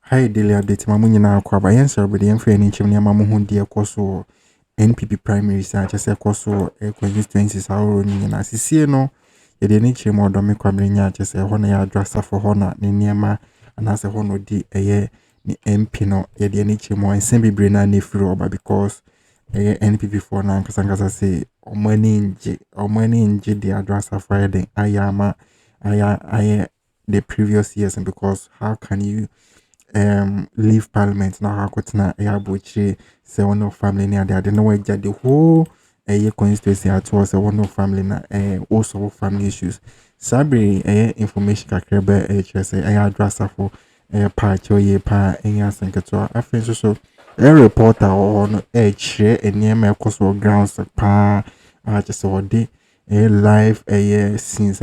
Hi, daily update. Mamunya na kwa ba yensa obedi yemfa ani nchim ne mamu hu de ekoso NPP primary research ase ekoso constituency sawo ni na sisie no ye de ni chim Dome Kwabenya ase ho na ya Adwoa Safo ho na ne niema anase ho no di eye ni MP no ye de ni chim ense bibre na ne firi oba because NPP for na nkasa say omani nje de Adwoa Safo eden ayama aya the previous years, and because how can you leave parliament now how could na abuchi say one of family near there no way the whole constituency at all say one of family na also family issues sabi information kakrebe say Adwoa Safo part ye pa enya senketo afenso so a reporter on share enema ekoso grounds pa just so dey live since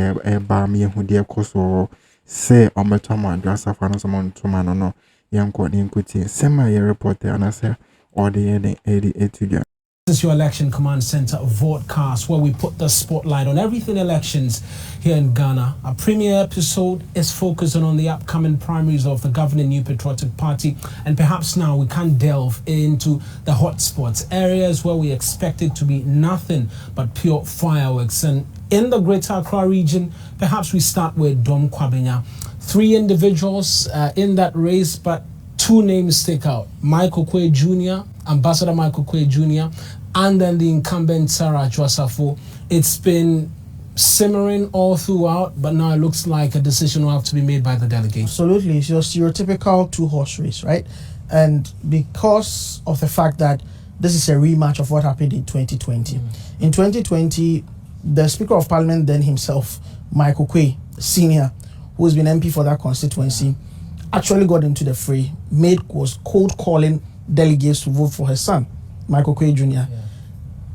ba me hu de ekoso say ometoma Adwoa Safo no someone to man no yanko ni nkuti sema ye reporter anase or the etudia. This is your election command center broadcast where we put the spotlight on everything elections here in Ghana. Our premiere episode is focusing on the upcoming primaries of the governing New Patriotic Party, and perhaps now we can delve into the hotspots, areas where we expect it to be nothing but pure fireworks. And in the Greater Accra region, perhaps we start with Dome Kwabenya. 3 individuals in that race, but 2 names stick out: Michael Quay Jr., Ambassador Michael Quay Jr., and then the incumbent Adwoa Safo. It's been simmering all throughout, but now it looks like a decision will have to be made by the delegates. Absolutely, it's your stereotypical 2-horse race, right? And because of the fact that this is a rematch of what happened in 2020. In 2020, the Speaker of Parliament then himself, Michael Quay Sr., who has been MP for that constituency, actually got into the fray, was cold calling delegates to vote for his son, Michael Quay Jr. Yeah.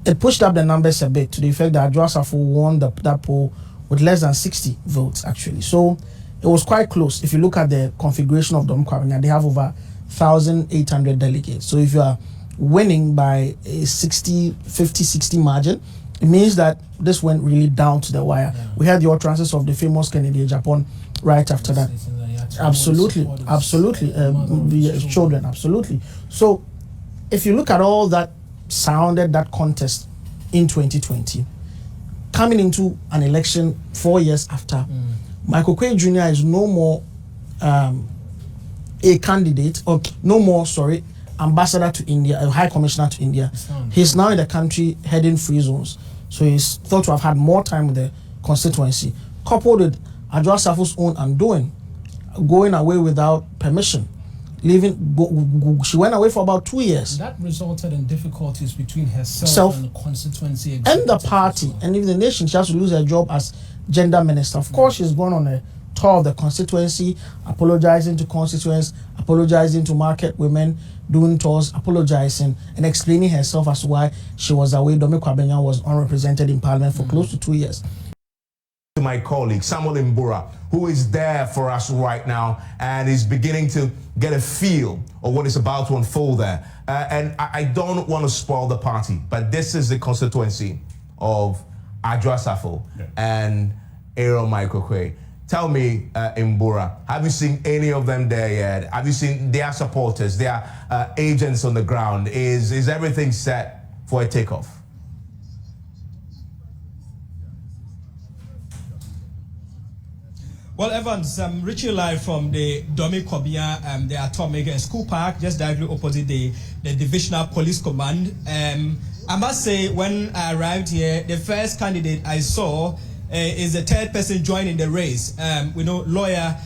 It pushed up the numbers a bit to the effect that Adwoa Safo won that poll with less than 60 votes, actually. So it was quite close. If you look at the configuration of Dome Kwabenya, they have over 1,800 delegates. So if you are winning by a 50-60 margin, it means that this went really down to the wire. Yeah. We had the utterances of the famous Kennedy Japan right after that. Absolutely. Children, absolutely. So if you look at all that sounded that contest in 2020, coming into an election 4 years after, Michael Quay Jr. is no more a candidate, or no more, ambassador to India, a high commissioner to India. He's now in the country heading free zones. So he's thought to have had more time with the constituency, coupled with Adwoa Safo's own undoing, going away without permission, she went away for about 2 years. That resulted in difficulties between herself and the constituency and the party, and even the nation. She has to lose her job as gender minister. Of course, she's gone on a tour of the constituency, apologizing to constituents, apologizing to market women, doing tours, apologizing and explaining herself as to why she was away. Dome Kwabenya was unrepresented in parliament for close to 2 years. To my colleague Samuel Mbura, who is there for us right now and is beginning to get a feel of what is about to unfold there. And I don't want to spoil the party, but this is the constituency of Adwoa Safo and Michael Quay. Tell me, Mbura, have you seen any of them there yet? Have you seen their supporters, their agents on the ground? Is everything set for a takeoff? Well, Evans, I'm reaching live from the Dome Kwabenya, the Atomic School Park, just directly opposite the Divisional Police Command. I must say, when I arrived here, the first candidate I saw is the 3rd person joining the race. We know lawyer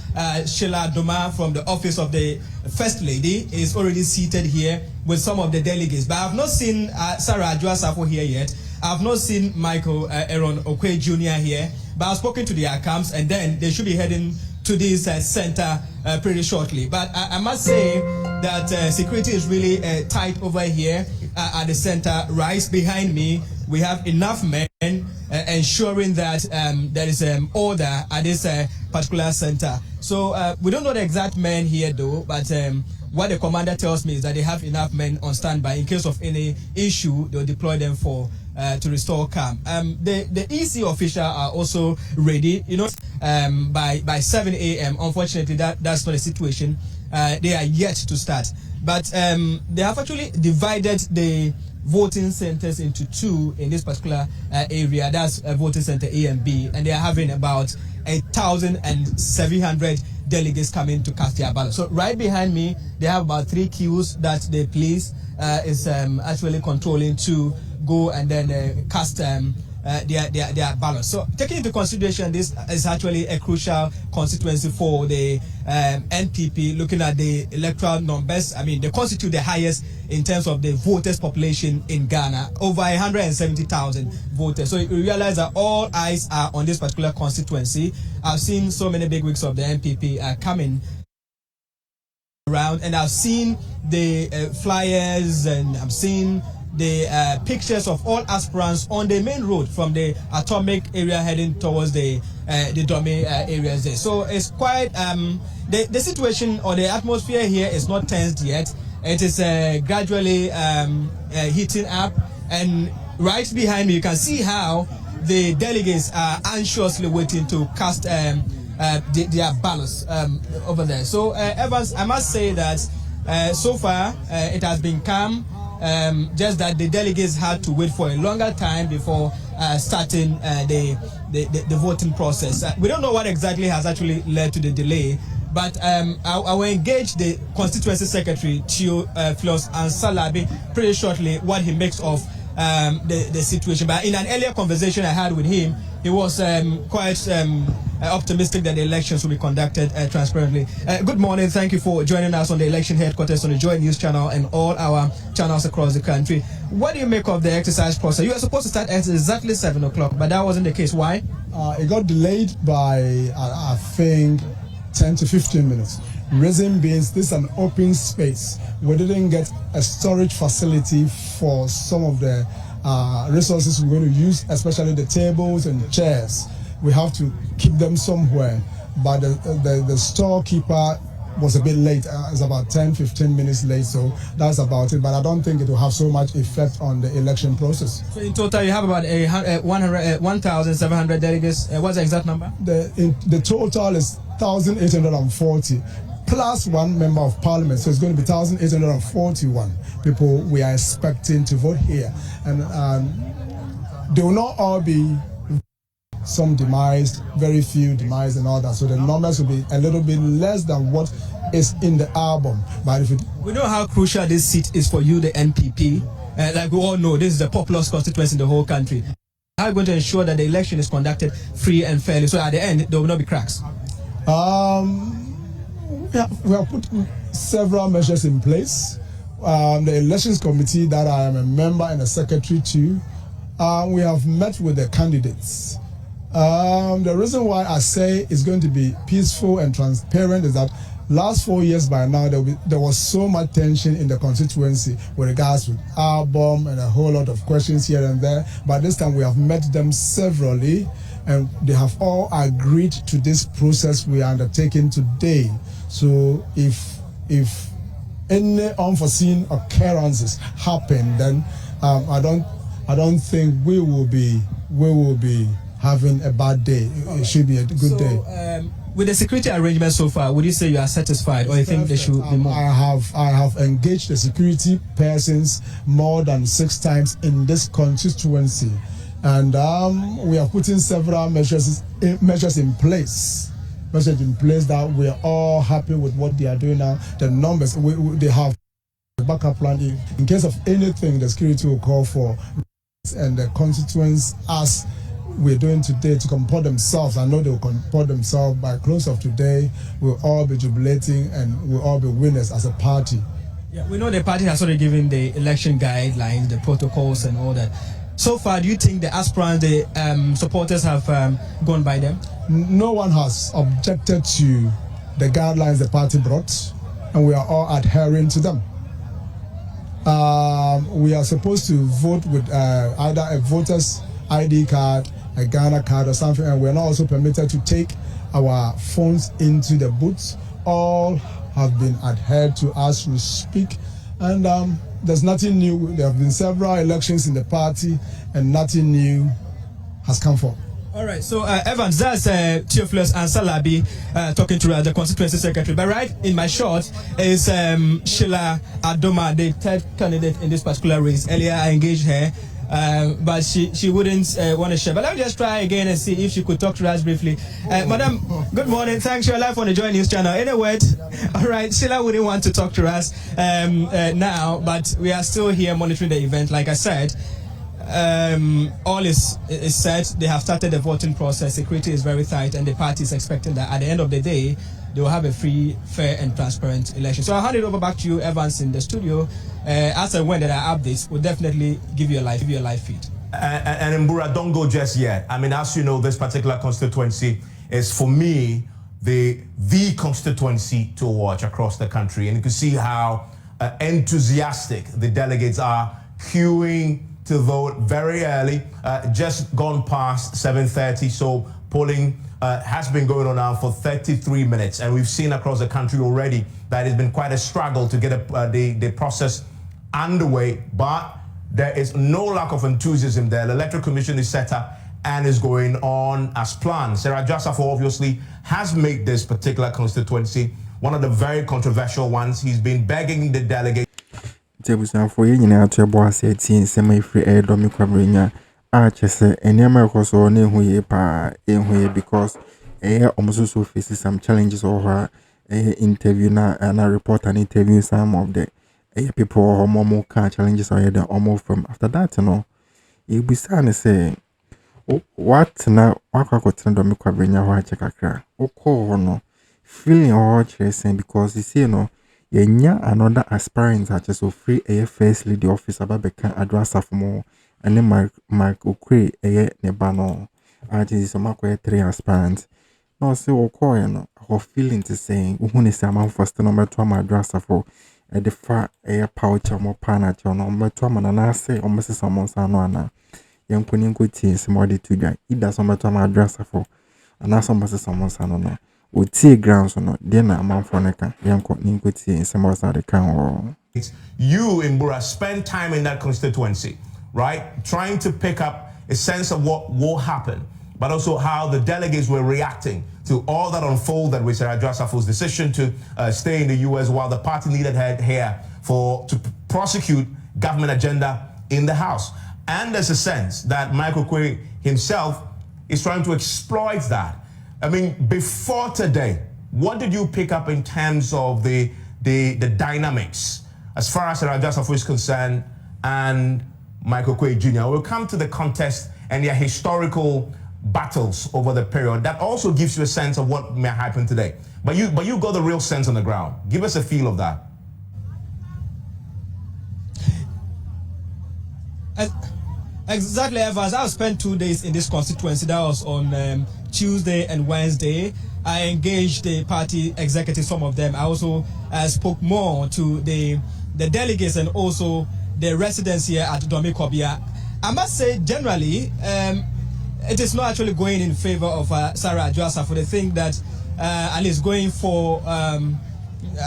Sheila Doma from the office of the First Lady is already seated here with some of the delegates. But I have not seen Adwoa Safo here yet. I have not seen Michael Quay Jr. here. But I've spoken to their camps, and then they should be heading to this center pretty shortly. But I must say that security is really tight over here at the center. Right behind me, we have enough men ensuring that there is order at this particular center. So we don't know the exact men here though, but what the commander tells me is that they have enough men on standby. In case of any issue, they'll deploy them to restore calm. The EC officials are also ready. You know, by 7 a.m. Unfortunately, that's not the situation. they are yet to start. But they have actually divided the voting centers into two in this particular area. That's voting center A and B, and they are having about 1,700 delegates coming to cast their ballot. So right behind me, they have about 3 queues that the police is actually controlling to go and then cast their ballots. So taking into consideration, this is actually a crucial constituency for the NPP. Looking at the electoral numbers, I mean, they constitute the highest in terms of the voters population in Ghana, over 170,000 voters. So you realize that all eyes are on this particular constituency. I've seen so many big wigs of the NPP coming around, and I've seen the flyers, and I've seen the pictures of all aspirants on the main road from the Atomic area heading towards the Dome areas there. So it's quite the situation or the atmosphere here is not tensed yet. It is gradually heating up, and right behind me you can see how the delegates are anxiously waiting to cast their ballots over there. So Evans, I must say that so far it has been calm. Just that the delegates had to wait for a longer time before starting the voting process. We don't know what exactly has actually led to the delay, but I will engage the constituency secretary, Theophilus Ansalabi, pretty shortly what he makes of the situation. But in an earlier conversation I had with him, he was quite optimistic that the elections will be conducted transparently. Good morning. Thank you for joining us on the election headquarters on the Joy News channel and all our channels across the country. What do you make of the exercise process? You were supposed to start at exactly 7 o'clock, but that wasn't the case. Why? It got delayed by, I think, 10 to 15 minutes. Reason being, this is an open space. We didn't get a storage facility for some of the resources we're going to use, especially the tables and chairs. We have to keep them somewhere, but the storekeeper was a bit late. It's about 10-15 minutes late, so that's about it. But I don't think it will have so much effect on the election process. So in total, you have about 1,700 delegates. What's the exact number? The total is 1,840 plus 1 member of parliament, so it's going to be 1,841 people we are expecting to vote here, and they will not all be. Some demised, very few demised and all that. So the numbers will be a little bit less than what is in the album. But if we know how crucial this seat is for you, the NPP. Like we all know, this is the populous constituency in the whole country. How are you going to ensure that the election is conducted free and fairly? So at the end, there will not be cracks. We have put several measures in place. The elections committee that I am a member and a secretary to, we have met with the candidates. The reason why I say it's going to be peaceful and transparent is that last 4 years by now there was so much tension in the constituency with regards to album and a whole lot of questions here and there. But this time we have met them severally, and they have all agreed to this process we are undertaking today. So if any unforeseen occurrences happen, then I don't think we will be having a bad day. It should be a good day. With the security arrangements so far, would you say you are satisfied, or you think there should be more? I have engaged the security persons more than 6 times in this constituency, and we are putting several measures in place. That we are all happy with what they are doing now. The numbers they have a backup plan in case of anything. The security will call for, and the constituents as we're doing today to comport themselves. I know they will comport themselves. By close of today, we'll all be jubilating and we'll all be winners as a party. Yeah, we know the party has already given the election guidelines, the protocols and all that. So far, do you think the aspirants, the supporters have gone by them? No one has objected to the guidelines the party brought, and we are all adhering to them. We are supposed to vote with either a voter's ID card, a Ghana card or something, and we're not also permitted to take our phones into the booths. All have been adhered to as we speak, and there's nothing new. There have been several elections in the party, and nothing new has come forth. All right, so Evans, that's Theophilus and Salabi talking to the Constituency Secretary. But right in my shot is Sheila Adoma, the third candidate in this particular race. Earlier I engaged her, but she wouldn't want to share. But let me just try again and see if she could talk to us briefly. Madam, good morning. Thanks. You're live on the Joy News channel. Any word? All right, Sheila wouldn't want to talk to us now, but we are still here monitoring the event. Like I said, all is set. They have started the voting process. Security is very tight, and the party is expecting that at the end of the day, they will have a free, fair, and transparent election. So I'll hand it over back to you, Evans, in the studio. As and when there are updates, we'll definitely give you a live feed. And Mbura, don't go just yet. I mean, as you know, this particular constituency is, for me, the constituency to watch across the country. And you can see how enthusiastic the delegates are queuing to vote very early, just gone past 7:30. So polling has been going on now for 33 minutes. And we've seen across the country already that it's been quite a struggle to get the process underway. But there is no lack of enthusiasm there. The Electoral Commission is set up and is going on as planned. Sarah Safo obviously has made this particular constituency one of the very controversial ones. He's been begging the delegates. For you know to boss 18 semi free Dome Kwabenya chese enema koso ne huye pa huye because almost so faces some challenges or interview na report an interview some of the people or more challenges or the almost from after that you be say what na wakwa Dome Kwabenya wa chekakra oko no feeling or chese because you see yenya another aspirant such as free first lady officer babeka Adwoa Safo and Mark Okwe nebano is some 3 aspirants no say okoye no her feeling to saying who is a man first number 2 Adwoa Safo the far pouch mo pana no number na say almost someone sana yan kunin go tin some de to dwan ida some 2 Adwoa Safo and some someone sana no Uti grounds no then a man for neka yanko ninkuti in some of the can. You in Bura spend time in that constituency, right? Trying to pick up a sense of what will happen, but also how the delegates were reacting to all that unfolded with Sarah Safo's decision to stay in the US while the party needed her here to prosecute government agenda in the House. And there's a sense that Michael Kwe himself is trying to exploit that. I mean, before today, what did you pick up in terms of the dynamics as far as Sarah Safo is concerned and Michael Kwe Jr.? We'll come to the contest and their historical battles over the period. That also gives you a sense of what may happen today. But you got the real sense on the ground. Give us a feel of that. Exactly, Evans. I spent 2 days in this constituency. That was on Tuesday and Wednesday. I engaged the party executives, some of them. I also spoke more to the delegates and also the residents here at Dome Kwabenya. I must say, generally, it is not actually going in favor of Sarah Adwoa Safo. They think that at least going for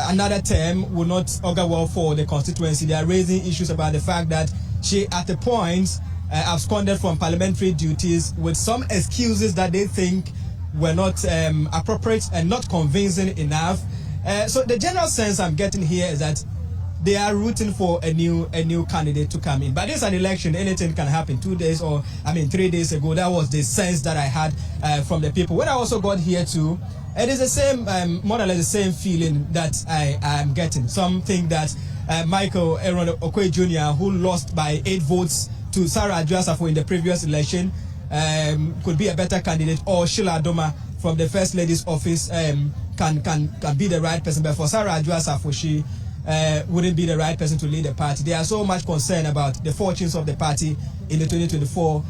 another term will not augur well for the constituency. They are raising issues about the fact that she, at the point, absconded from parliamentary duties with some excuses that they think were not appropriate and not convincing enough. So the general sense I'm getting here is that they are rooting for a new candidate to come in. But this is an election; anything can happen. 2 days, or 3 days ago, that was the sense that I had from the people. When I also got here too, it is the same, more or less the same feeling that I am getting. Some think that Michael Aaron Okwe Jr., who lost by 8 votes to Sarah Adwoa Safo in the previous election, could be a better candidate, or Sheila Adoma from the First Lady's office can be the right person. But for Sarah Adwoa Safo, she wouldn't be the right person to lead the party. They are so much concerned about the fortunes of the party in the 2024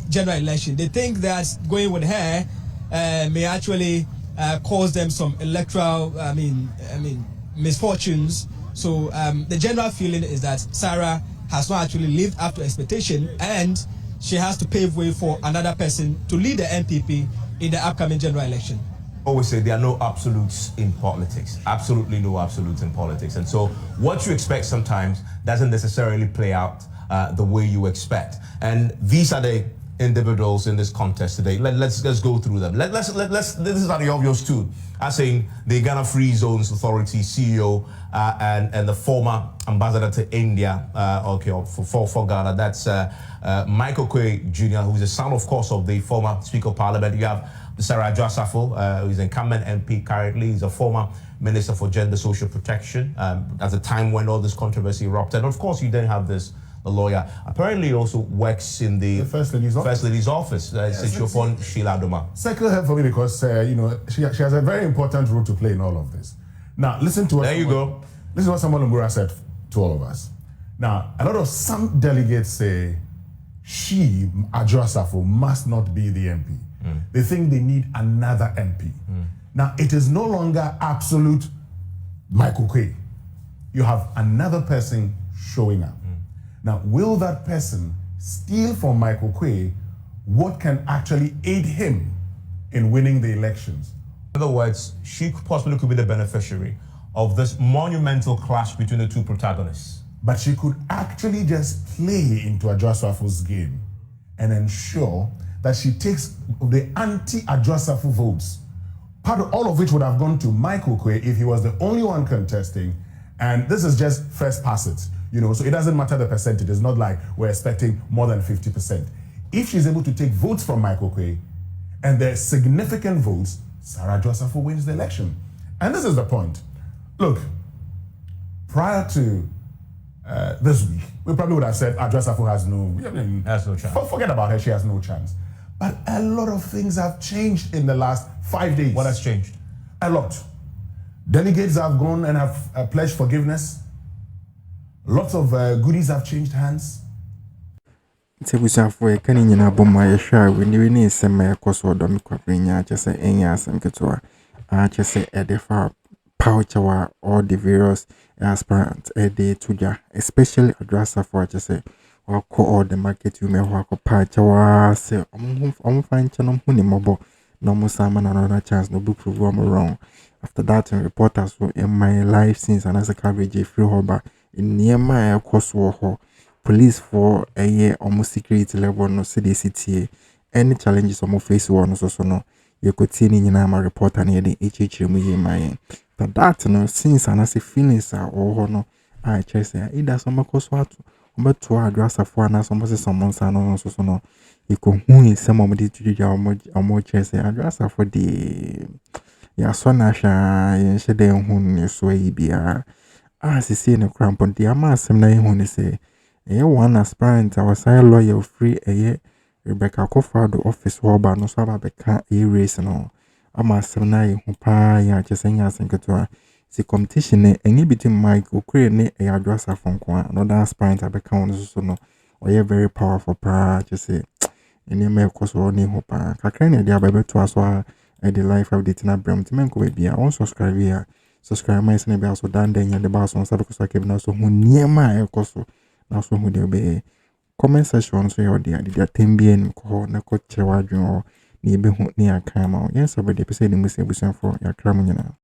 general election. They think that going with her may actually cause them some electoral, misfortunes. So the general feeling is that Sarah has not actually lived up to expectation, and she has to pave way for another person to lead the NPP in the upcoming general election. Always say there are no absolutes in politics. Absolutely no absolutes in politics. And so what you expect sometimes doesn't necessarily play out the way you expect. And these are the individuals in this contest today. Let's go through them. Let's this is the obvious too. I saying the Ghana Free Zones Authority CEO and the former ambassador to India, for Ghana. That's Michael Quay Jr., who is the son, of course, of the former Speaker of Parliament. You have Adwoa Safo, who is incumbent MP currently. He's a former Minister for Gender Social Protection at the time when all this controversy erupted. And of course, you then have this. The lawyer apparently also works in the First Lady's office. Situation Sheila Doma. Circle her for me because she has a very important role to play in all of this. Now listen to what Listen to what Samuel Mbura said to all of us. Now some delegates say she Adwoa Safo must not be the MP. They think they need another MP. Now it is no longer absolute Michael Quay. You have another person showing up. Now, will that person steal from Michael Quay what can actually aid him in winning the elections? In other words, she possibly could be the beneficiary of this monumental clash between the two protagonists. But she could actually just play into Adwoa Safo's game and ensure that she takes the anti-Adwoa Safo votes, part of all of which would have gone to Michael Quay if he was the only one contesting. And this is just first pass it. So it doesn't matter the percentage. It's not like we're expecting more than 50%. If she's able to take votes from Michael Quay and there's significant votes, Adwoa Safo wins the election. And this is the point. Look, prior to this week, we probably would have said Adwoa Safo has no chance. Forget about her, she has no chance. But a lot of things have changed in the last 5 days. What has changed? A lot. Delegates have gone and have pledged forgiveness. Lots of goodies have changed hands. Safo can in a bomb my share when you need some course or Dome Kwabenya, just say any and Ketua. I just say at the far pouch or the various aspirants a day to ya, especially Adwoa Safo, just say or call the market you may walk a patch or say, fine channel mobile, no more salmon another chance, no book prove wrong. After that, reporters were in my life since and as a coverage free harbor. In near my course war police for a year almost security level no CDCTA any challenges on face one so no you could see in my report and the HH my but that no since and as a feelings are or no I just say either some course what but to address a for and some someone's and so no you could who is some of the to more chess address for the ya so nasha yen shede hu so yi see no cramp on the amasem na hu say one aspirant our side lawyer free Rebecca Kofado office hoba no so abeka race no amasem na hu pa ya chesenya senketo the competition any between Mike Okre ne Adwoa Safo nko another aspirant abeka on so no very powerful pa just say any me koso ni hu pa kakra ne dia babeto aso the life of the Tina Bram Timenko be on subscribe here. Subscribe my son be also done then the boss on Sabako Sakib now so who near my coso now so who there be comment section so your dear the Timbian ko na ko chewa or ni be near Kama. Yes, over the episode in Museum for your Akroma.